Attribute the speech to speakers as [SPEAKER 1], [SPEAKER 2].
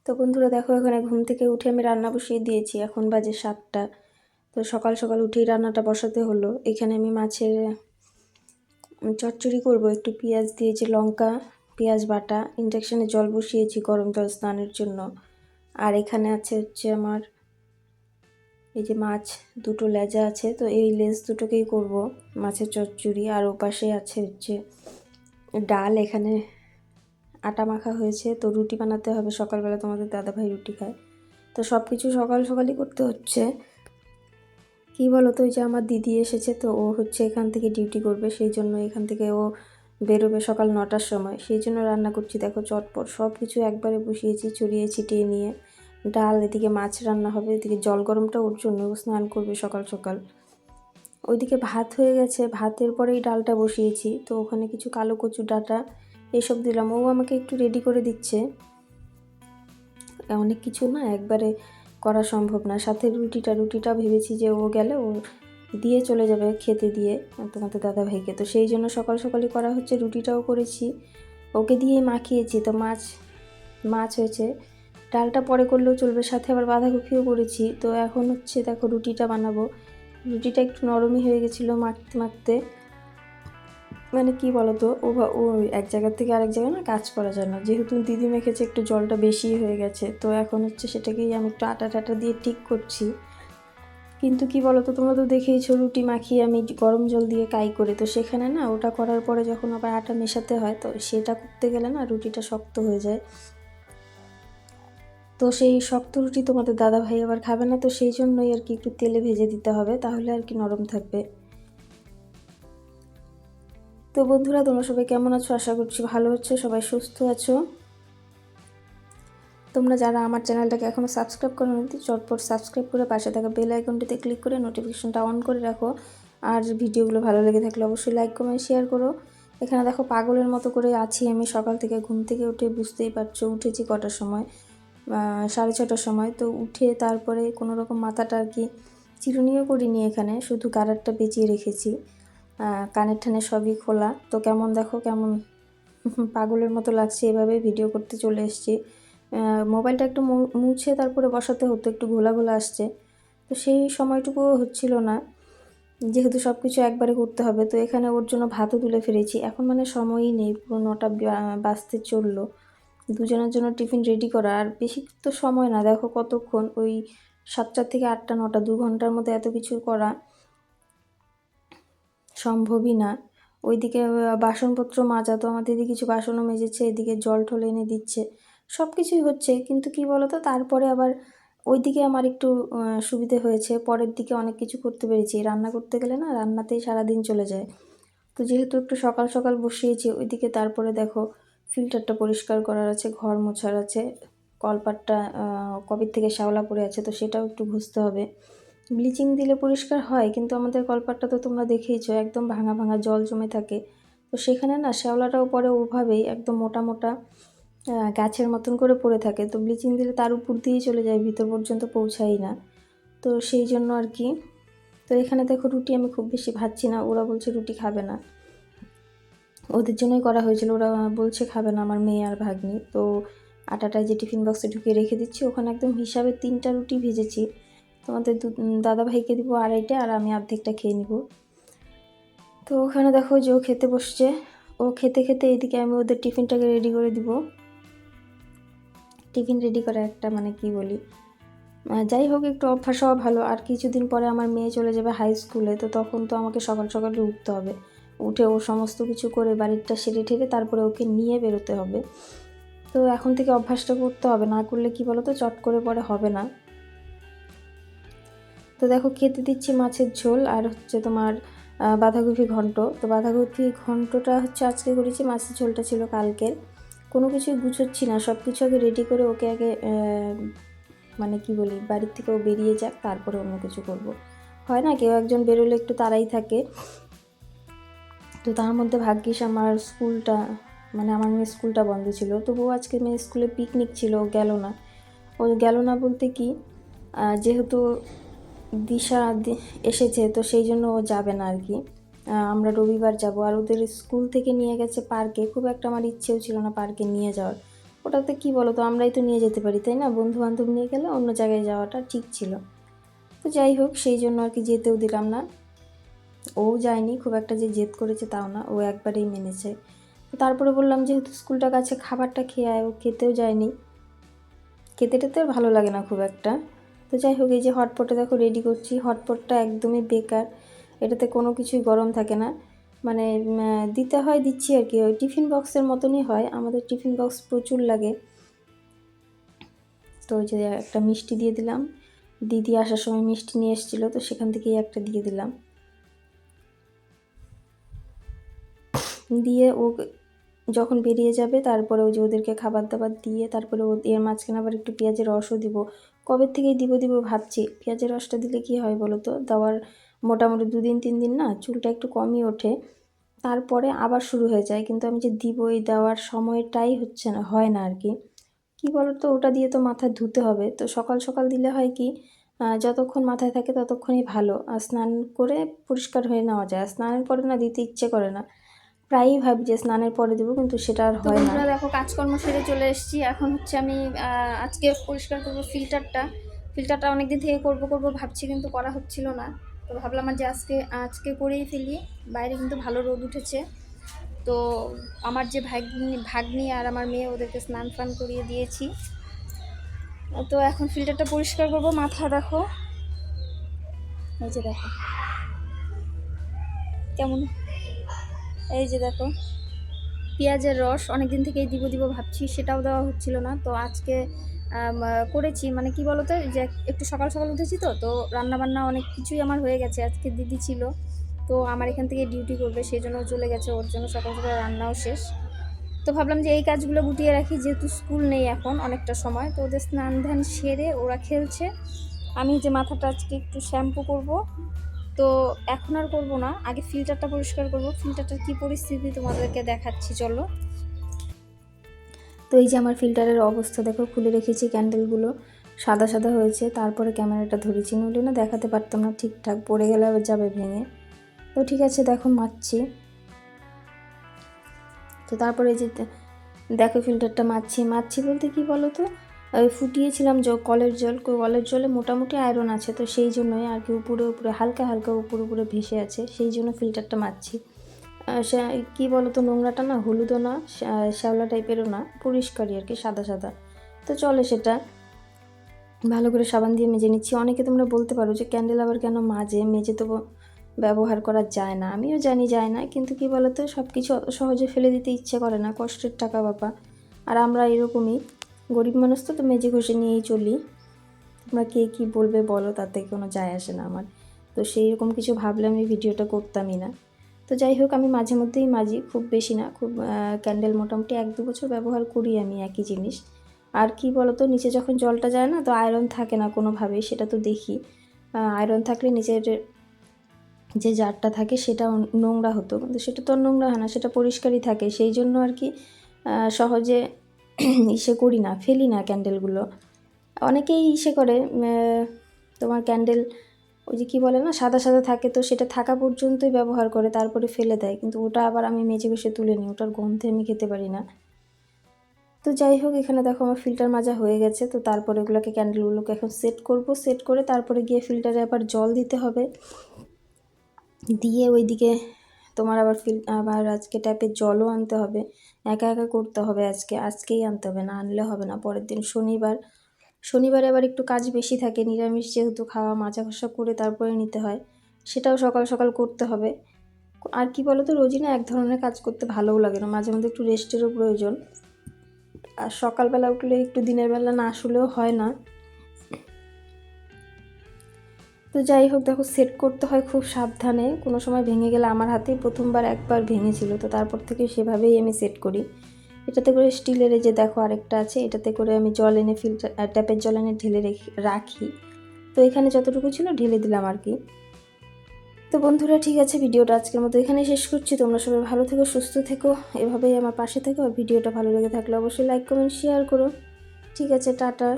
[SPEAKER 1] তো বন্ধুরা দেখো, এখানে ঘুম থেকে উঠে আমি রান্না বসিয়ে দিয়েছি। এখন বাজে 7টা। তো সকাল সকাল উঠেই রান্নাটা বসাতে হলো। এখানে আমি মাছের চচ্চড়ি করব। একটু পেঁয়াজ দিয়েছি, লঙ্কা, পেঁয়াজ বাটা, ইন্ডাকশানে জল বসিয়েছি গরম জল স্নানের জন্য। আর এখানে হচ্ছে আমার এই যে মাছ দুটো লেজা আছে, তো এই লেজ দুটোকেই করব মাছের চচ্চড়ি। আর ওপাশে হচ্ছে ডাল। এখানে আটা মাখা হয়েছে, তো রুটি বানাতে হবে সকালবেলা। তোমাদের দাদাভাই রুটি খায়, তো সব কিছু সকাল সকালই করতে হচ্ছে। কি বলো তো, ওই যে আমার দিদি এসেছে, তো ও এখান থেকে ডিউটি করবে, সেই জন্য এখান থেকে ও বেরোবে সকাল 9টার সময়। সেই জন্য রান্না করছি। দেখো চটপট সব কিছু একবারে বসিয়েছি, ছড়িয়ে ছিটিয়ে নিয়ে। ডাল, এদিকে মাছ রান্না হবে, এদিকে জল গরমটা ওর জন্য, ও স্নান করবে সকাল সকাল। ওইদিকে ভাত হয়ে গেছে, ভাতের পরেই ডালটা বসিয়েছি। তো ওখানে কিছু কালো কচু ডাঁটা এসব দিলাম। ও আমাকে একটু রেডি করে দিচ্ছে। অনেক কিছু না একবারে করা সম্ভব না। সাথে রুটিটা ভেবেছি যে ও গেলে ও দিয়ে চলে যাবে খেতে দিয়ে তোমাদের দাদাভাইকে, তো সেই জন্য সকাল সকালই করা হচ্ছে। রুটিটাও করেছি, ওকে দিয়েই মাখিয়েছি। তো মাছ হয়েছে, ডালটা পরে করলেও চলবে, সাথে আবার বাঁধাকপিও করেছি। তো এখন দেখো রুটিটা বানাবো। রুটিটা একটু নরমই হয়ে গেছিলো মাখতে মাখতে। মানে কি বলতো, ও এক জায়গার থেকে আরেক জায়গায় না কাজ করা যায় না। যেহেতু দিদি মেখেছে, একটু জলটা বেশি হয়ে গেছে। তো এখন সেটাকেই আমি একটু আটা টাটা দিয়ে ঠিক করছি। কিন্তু কি বলতো, তোমরা তো দেখেইছো রুটি মাখিয়ে আমি গরম জল দিয়ে কাই করে, তো সেখানে না ওটা করার পরে যখন আবার আটা মেশাতে হয়, তো সেটা করতে গেলে না রুটিটা শক্ত হয়ে যায়। তো সেই শক্ত রুটি তোমাদের দাদাভাই আবার খাবে না, তো সেই জন্যই আর কি একটু তেলে ভেজে দিতে হবে, তাহলে আর কি নরম থাকবে। তো বন্ধুরা, তোমরা সবাই কেমন আছো? আশা করছি ভালো হচ্ছে, সবাই সুস্থ আছো। তোমরা যারা আমার চ্যানেলটাকে এখনও সাবস্ক্রাইব করো নি, চটপট সাবস্ক্রাইব করে পাশে থাকা বেল আইকনটিতে ক্লিক করে নোটিফিকেশনটা অন করে রাখো। আর ভিডিওগুলো ভালো লেগে থাকলে অবশ্যই লাইক কমেন্ট শেয়ার করো। এখানে দেখো পাগলের মতো করে আছি আমি সকাল থেকে। ঘুম থেকে উঠে বুঝতেই পারছো উঠেছি কটার সময়, 6:30টার সময়। তো উঠে তারপরে কোনো রকম মাথাটা আর কি চিরুনিও করিনি, এখানে শুধু গাডারটা পেঁচিয়ে রেখেছি। কানের ঠানে সবই খোলা। তো কেমন পাগলের মতো লাগছে, এভাবে ভিডিও করতে চলে এসেছি। মোবাইলটা একটু মুছে তারপরে বসাতে হতো, একটু ঘোলা ঘোলা আসছে। তো সেই সময়টুকুও হচ্ছিল না, যেহেতু সব কিছু একবারে করতে হবে। তো এখানে ওর জন্য ভাতও তুলে ফেলেছি। এখন মানে সময়ই নেই, পুরো 9টা বাজতে চললো। দুজনের জন্য টিফিন রেডি করা আর বেশি তো সময় না। দেখো কতক্ষণ, ওই 7টা থেকে 8টা 9টা, 2 ঘন্টার মধ্যে এত কিছু করা সম্ভবই না। ওইদিকে বাসনপত্র মাজা, তো আমার দিদি কিছু বাসনও মেজেছে, এদিকে জল টল এনে দিচ্ছে, সব কিছুই হচ্ছে। কিন্তু কি বলতো, তারপরে আবার ওইদিকে আমার একটু সুবিধে হয়েছে, পরের দিকে অনেক কিছু করতে পেরেছি। রান্না করতে গেলে না রান্নাতেই সারাদিন চলে যায়। তো যেহেতু একটু সকাল সকাল বসিয়েছি ওইদিকে, তারপরে দেখো ফিল্টারটা পরিষ্কার করার আছে, ঘর মোছার আছে, কলপাটটা কবের থেকে শ্যাওলা পড়ে আছে, তো সেটাও একটু ঘষতে হবে। ব্লিচিং দিলে পরিষ্কার হয়, কিন্তু আমাদের কলপাটটা তো তোমরা দেখেইছো, একদম ভাঙা ভাঙা জল জমে থাকে। তো সেখানে না শ্যাওলাটাও পরে ওভাবেই একদম মোটা মোটা গাছের মতন করে পড়ে থাকে। তো ব্লিচিং দিলে তার উপর দিয়েই চলে যায়, ভিতর পর্যন্ত পৌঁছাই না। তো সেই জন্য আর কি। তো এখানে দেখো রুটি আমি খুব বেশি ভাজছি না, ওরা বলছে রুটি খাবে না, ওদের জন্যই করা হয়েছিল। ওরা বলছে খাবে না, আমার মেয়ে আর ভাগ্নি। তো আটাটায় যে টিফিন বক্সে ঢুকিয়ে রেখে দিচ্ছি, ওখানে একদম হিসাবে 3টা রুটি ভেজেছি। তোমাদের দাদাভাইকে দিব 2.5টা, আর আমি অর্ধেকটা খেয়ে নিব। তো ওখানে দেখো যে ও খেতে বসছে, ও খেতে খেতে এদিকে আমি ওদের টিফিনটাকে রেডি করে দিব। টিফিন রেডি করা একটা মানে কি বলি, যাই হোক একটু অভ্যাস হওয়া ভালো। আর কিছুদিন পরে আমার মেয়ে চলে যাবে হাই স্কুলে, তো তখন তো আমাকে সকাল সকালে উঠতে হবে। উঠে ও সমস্ত কিছু করে বাড়িটা সেরে ঠেরে তারপরে ওকে নিয়ে বেরোতে হবে। তো এখন থেকে অভ্যাসটা করতে হবে, না করলে কি বলো তো চট করে পরে হবে না। তো দেখো খেতে দিচ্ছি মাছের ঝোল আর তোমার বাঁধাকপি ঘন্ট। তো বাঁধাকপি ঘন্টটা আজকে করেছি, মাছের ঝোলটা ছিল কালকের। কোনো কিছুই গুছোচ্ছি না, সব কিছু আগে রেডি করে ওকে আগে মানে কি বলি, বাড়ির থেকেও বেরিয়ে যাক, তারপরে অন্য কিছু করব। হয় না, কেউ একজন বেরোলে একটু তাড়াই থাকে। তো তার মধ্যে ভাগ্যিস আমার স্কুলটা, মানে আমার মেয়ের স্কুলটা বন্ধ ছিল। তবুও আজকে মেয়ের স্কুলে পিকনিক ছিল, ও গেল না বলতে কি, যেহেতু দিশা এসেছে, তো সেই জন্য ও যাবে না আর কি। আমরা রবিবার যাব। আর ওদের স্কুল থেকে নিয়ে গেছে পার্কে, খুব একটা আমার ইচ্ছেও ছিল না পার্কে নিয়ে যাওয়ার। ওটাতে কি বলো তো, আমরাই তো নিয়ে যেতে পারি, তাই না? বন্ধু বান্ধব নিয়ে গেলে অন্য জায়গায় যাওয়াটা ঠিক ছিল। তো যাই হোক, সেই জন্য আর কি যেতেও দিলাম না। ও যায়নি, খুব একটা যে জেদ করেছে তাও না, ও একবারেই মেনেছে। তারপরে বললাম যেহেতু স্কুলটা কাছে, খাবারটা খেয়ে আয়। ও খেতেও যায়নি, খেতে টেতে ভালো লাগে না খুব একটা। তো যাই হোক, এই যে হটপটে দেখো রেডি করছি। হটপটটা একদমই বেকার, এটাতে কোনো কিছুই গরম থাকে না, মানে দিতে হয় দিচ্ছি আর কি, ওই টিফিন বক্সের মতনই হয়। আমাদের টিফিন বক্স প্রচুর লাগে। তো ওই যে একটা মিষ্টি দিয়ে দিলাম, দিদি আসার সময় মিষ্টি নিয়ে এসেছিলো, তো সেখান থেকেই একটা দিয়ে দিলাম। দিয়ে ও যখন বেরিয়ে যাবে তারপরে ওই যে ওদেরকে খাবার দাবার দিয়ে তারপরে এর মাঝখানে আবার একটু পেঁয়াজের রসও দিব। কবে থেকেই দিব ভাবছি। পেঁয়াজের রসটা দিলে কি হয় বলো তো, দেওয়ার মোটামুটি 2-3 দিন না চুলটা একটু কমই ওঠে, তারপরে আবার শুরু হয়ে যায়। কিন্তু আমি যে দিব, এই দেওয়ার সময়টাই হচ্ছে না, হয় না আর কি। কী বলো তো, ওটা দিয়ে তো মাথা ধুতে হবে, তো সকাল সকাল দিলে হয় কি, যতক্ষণ মাথায় থাকে ততক্ষণই ভালো। আর স্নান করে পরিষ্কার হয়ে নেওয়া যায়। আর স্নানের পরে না দিতে ইচ্ছে করে না, প্রায়ই ভাবি যে স্নানের পরে দেবো, কিন্তু সেটা আর হয় না। দেখো কাজকর্ম সেরে চলে এসেছি। এখন হচ্ছে আমি আজকে পরিষ্কার করবো ফিল্টারটা অনেক দিন থেকে করবো ভাবছি, কিন্তু করা হচ্ছিল না। তো ভাবলাম যে আজকে করেই ফেলি। বাইরে কিন্তু ভালো রোদ উঠেছে। তো আমার যে ভাগ্নি আর আমার মেয়ে, ওদেরকে স্নান ফান করিয়ে দিয়েছি। তো এখন ফিল্টারটা পরিষ্কার করবো। মাথা দেখো, এই যে দেখো কেমন, এই যে দেখো পেঁয়াজের রস অনেক দিন থেকেই দিব ভাবছি, সেটাও দেওয়া হচ্ছিল না। তো আজকে করেছি। মানে কি বলতো, যে একটু সকাল সকাল উঠেছি, তো রান্নাবান্না অনেক কিছুই আমার হয়ে গেছে। আজকে দিদি ছিল, তো আমার এখান থেকে ডিউটি করবে, সেই জন্য চলে গেছে, ওর জন্য সকাল সকাল রান্নাও শেষ। তো ভাবলাম যে এই কাজগুলো গুটিয়ে রাখি, যেহেতু স্কুল নেই এখন অনেকটা সময়। তো ওদের স্নান ধান সেরে ওরা খেলছে। আমি যে মাথাটা আজকে একটু শ্যাম্পু করব, তো এখন আর করবো না, আগে ফিল্টারটা পরিষ্কার করব। ফিল্টারটার কী পরিস্থিতি তোমাদেরকে দেখাচ্ছি, চলো। তো এই যে আমার ফিল্টারের অবস্থা দেখো, খুলে রেখেছি, ক্যান্ডেলগুলো সাদা সাদা হয়েছে। তারপরে ক্যামেরাটা ধরেছি, নইলে না দেখাতে পারতাম না ঠিকঠাক, পড়ে গেলে আবার যাবে ভেঙে। তো ঠিক আছে, দেখো মারছি। তো তারপরে যে দেখো ফিল্টারটা মারছি বলতে কি বলো তো, ফুটিয়েছিলাম কলের জলে মোটামুটি আয়রন আছে, তো সেই জন্যই আর কি উপরে হালকা হালকা উপরে ভেসে আছে, সেই জন্য ফিল্টারটা মারছি। সে কী বলো তো, নোংরাটা না হলুদও না শ্যাওলা টাইপেরও না, পরিষ্কারই আর কি, সাদা সাদা। তো চলে, সেটা ভালো করে সাবান দিয়ে মেজে নিচ্ছি। অনেকে তোমরা বলতে পারো যে ক্যান্ডেল আবার কেন মেজে তো ব্যবহার করা যায় না। আমিও জানি যায় না, কিন্তু কি বলতো, সব কিছু অত সহজে ফেলে দিতে ইচ্ছে করে না, কষ্টের টাকা বাবা। আর আমরা এরকমই গরিব মানুষ, তো মেজে ঘষে নিয়েই চলি। তোমরা কে কী বলবে বলো, তাতে কোনো যায় আসে না আমার। তো সেই রকম কিছু ভাবলে আমি ভিডিওটা করতামই না। তো যাই হোক, আমি মাঝে মধ্যেই মাজি, খুব বেশি না, খুব ক্যান্ডেল মোটামুটি 1-2 বছর ব্যবহার করি আমি একই জিনিস। আর কি বলতো, নিচে যখন জলটা যায় না, তো আয়রন থাকে না কোনোভাবেই, সেটা তো দেখি। আয়রন থাকলে নিচের যে জারটা থাকে সেটা নোংরা হতো, কিন্তু সেটা তো নোংরা হয় না, সেটা পরিষ্কারই থাকে। সেই জন্য আর কি সহজে করি না, ফেলি না ক্যান্ডেলগুলো। অনেকেই করে, তোমার ক্যান্ডেল ওই যে কী বলে না, সাদা সাদা থাকে, তো সেটা থাকা পর্যন্তই ব্যবহার করে, তারপরে ফেলে দেয়। কিন্তু ওটা আবার আমি মেজে ঘষে তুলে নিই, ওটার গন্ধে আমি খেতে পারি না। তো যাই হোক, এখানে দেখো আমার ফিল্টার মাজা হয়ে গেছে। তো তারপরে ওগুলোকে ক্যান্ডেলগুলোকে এখন সেট করে তারপরে গিয়ে ফিল্টারে আবার জল দিতে হবে। দিয়ে ওইদিকে তোমার আবার আজকে ট্যাপের জলও আনতে হবে। একা একা করতে হবে, আজকেই আনতে হবে, না আনলে হবে না। পরের দিন শনিবারে আবার একটু কাজ বেশি থাকে, নিরামিষ যেহেতু, খাওয়া মাজা ঘষা করে তারপরে নিতে হয়, সেটাও সকাল সকাল করতে হবে। আর কি বলো তো, রোজই না এক ধরনের কাজ করতে ভালোও লাগে না, মাঝে মধ্যে একটু রেস্টেরও প্রয়োজন। আর সকালবেলা উঠলে একটু দিনের বেলা না আসলেও হয় না। তো যাই হোক, দেখো সেট করতে হয় খুব সাবধানে, কোনো সময় ভেঙে গেলে, আমার হাতেই প্রথমবার একবার ভেঙেছিল, তো তারপর থেকে সেভাবেই আমি সেট করি। এটাতে করে স্টিলের, যে দেখো আরেকটা আছে, এটাতে করে আমি জল এনে ট্যাপের জল এনে ঢেলে রাখি। তো এখানে যতটুকু ছিল ঢেলে দিলাম আর কি। তো বন্ধুরা, ঠিক আছে, ভিডিওটা আজকের মতো এখানেই শেষ করছি। তোমরা সবাই ভালো থেকো, সুস্থ থেকো, এভাবেই আমার পাশে থেকো। আর ভিডিওটা ভালো লেগে থাকলে অবশ্যই লাইক কমেন্ট শেয়ার করো। ঠিক আছে, টাটা।